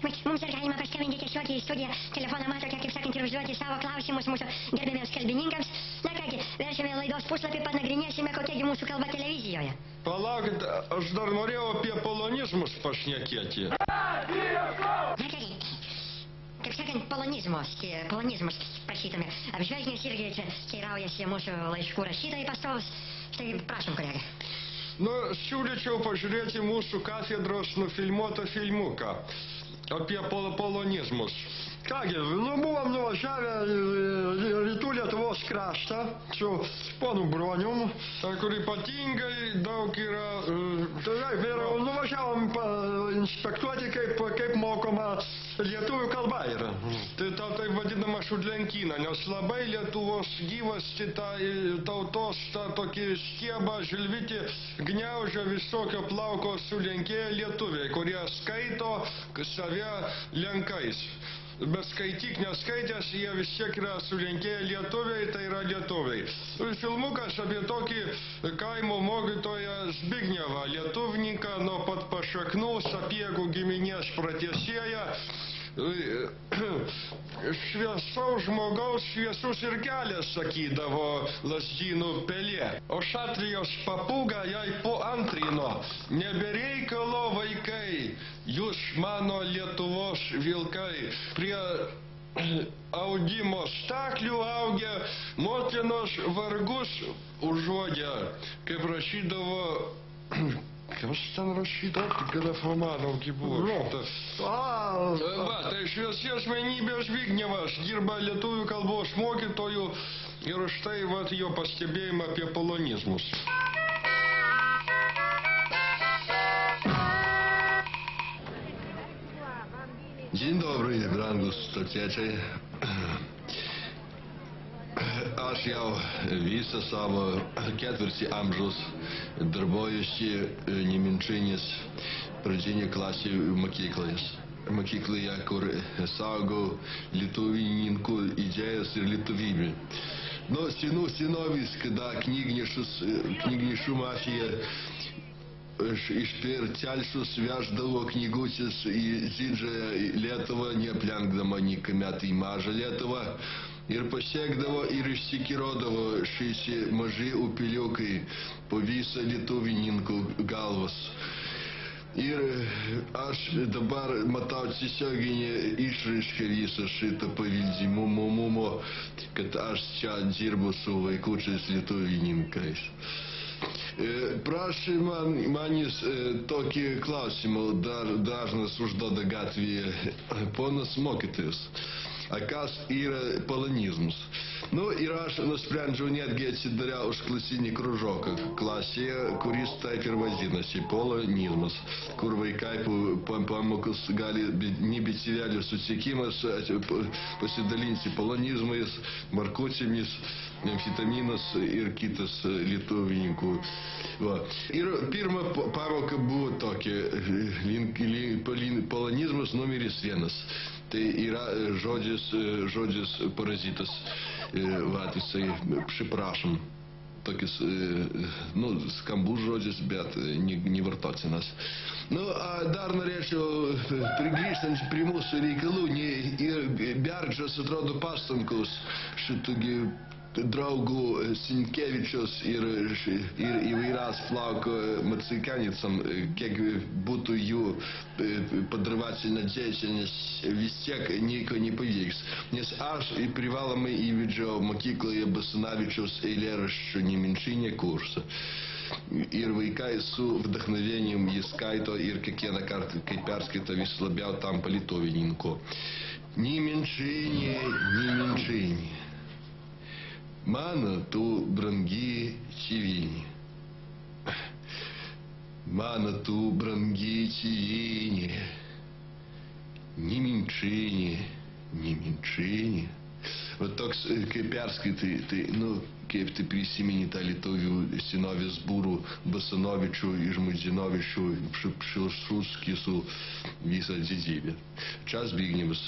Mums dar galima paskambinti tiesiogiai į studiją. Telefoną matote, kaip sakant, ir užduoti savo klausimus mūsų gerbėmiems kalbininkams. Na kągi, verčiame laidos puslapį, panagrinėsime, kokiagi mūsų kalba televizijoje. Palaukit, aš dar norėjau apie polonizmus pašnekėti. Na kągi, kaip sakant, polonizmus prašytume. Apžvelgnis irgi čia teiraujasi mūsų laiškų rašytojai pastovus. Tai prašom, kolega. Nu, siūlyčiau pažiūrėti mūsų katedros nufilmuotą filmuką apie polonizmus. Kągi, buvom nuvažiavę į rytų Lietuvos kraštą su ponu Bronium, kur ypatingai daug yra... Taip, ir nuvažiavom inspektuoti, kaip mokoma lietuvių kalba yra. Tai ta taip vadinama šudlenkyna, nes labai Lietuvos gyvasti tautos tą tokį stiebą žilvitį gniaužia visokio plauko sulenkėję lietuviai, kurie skaito save lenkais. Bet skaityk neskaitęs, jie vis tiek yra sulenkėję lietuviai, tai yra lietuviai. Filmukas apie tokį kaimo mokytoją Zbignevą, lietuvniką nuo pat pašaknų, sapiegų giminės pratęsėją. Šviesaus žmogaus šviesus ir kelias, sakydavo Lazdynų Pelė. O Šatrijos papūga jai poantrino: nebereikalo vaikai, jūs mano Lietuvos vilkai, prie audimo staklių augę, motinos vargus užuodė, kaip rašydavo... Kas ten rašyta? Grafomanov buvo šitas. Va, tai šviesi asmenybė Zbignevas dirba lietuvių kalbos mokytojų ir štai vat jo pastebėjimą apie polonizmus. Dzień dobry, brangus tautiečiai. Aš jau visą savo ketvirtį amžiaus darbuojuosi Nemenčinės pradinėje klasėje mokykloje, kur saugau lietuvininkų idėjas ir lietuvybę. Nuo senovės, kada knygnešių mafija iš per telšius veždavo knygučius į didžiąją Lietuvą, neaplenkdama niekuomet į mažą Lietuvą, ir pasiekdavo ir išsikirodavo šeši maži upeliukai po visą lietuvininkų galvas. Ir aš dabar matau tiesioginį išraišką visą šitą paveldimumo, kad aš čia dirbu su vaikučiais lietuvininkais. Prašai manis tokį klausimą dažnas užduoda gatvėje: ponas mokytojas, a kas yra polonizmas? Nu, ir aš nusprendžiau netgi atsidariau užklasinį kružoką klasėje, kuris taip ir vadinasi – polonizmas, kur vaikai po pamokos gali nebecivelių susitikimas pasidalinti polonizmais, markučiomis, amfetaminas ir kitas lietuvininkų. Ir pirma pamoka buvo tokia – polonizmas numeris 1. Tai yra žodis parazitas, jisai, priprašom, tokis, skambus žodis, bet nevartotinas. Dar norėčiau, prigrįžtant prie mūsų reikalų, ir Bergždžias atrodo pastangos šitųgi draugų Sinkevičius ir įvairias plauko Matsikanicam, kiek būtų jų padarvati nadėti, nes vis tiek nieko nepavyks. Nes aš privalomai įvedžiau mokykloje Basanavičiaus eilėraščių Nemenčinė kursą. Ir vaikai su vdachnovienium jį skaito ir kiekvieną kartą, kai perskaito, vis labiau tampa lietuvininku. Nemenčinė, Nemenčinė. Mano tu brangi tėvynė, mano tu brangi tėvynė, Nemenčinė, Nemenčinė. Va toks, kai perskaitai, tai, kaip tai prisimeni tą lietuvių senovės būrų Basanovičių ir Mudzinovičių, Pšilšuskį su visą didybę. Čia Zbignevas.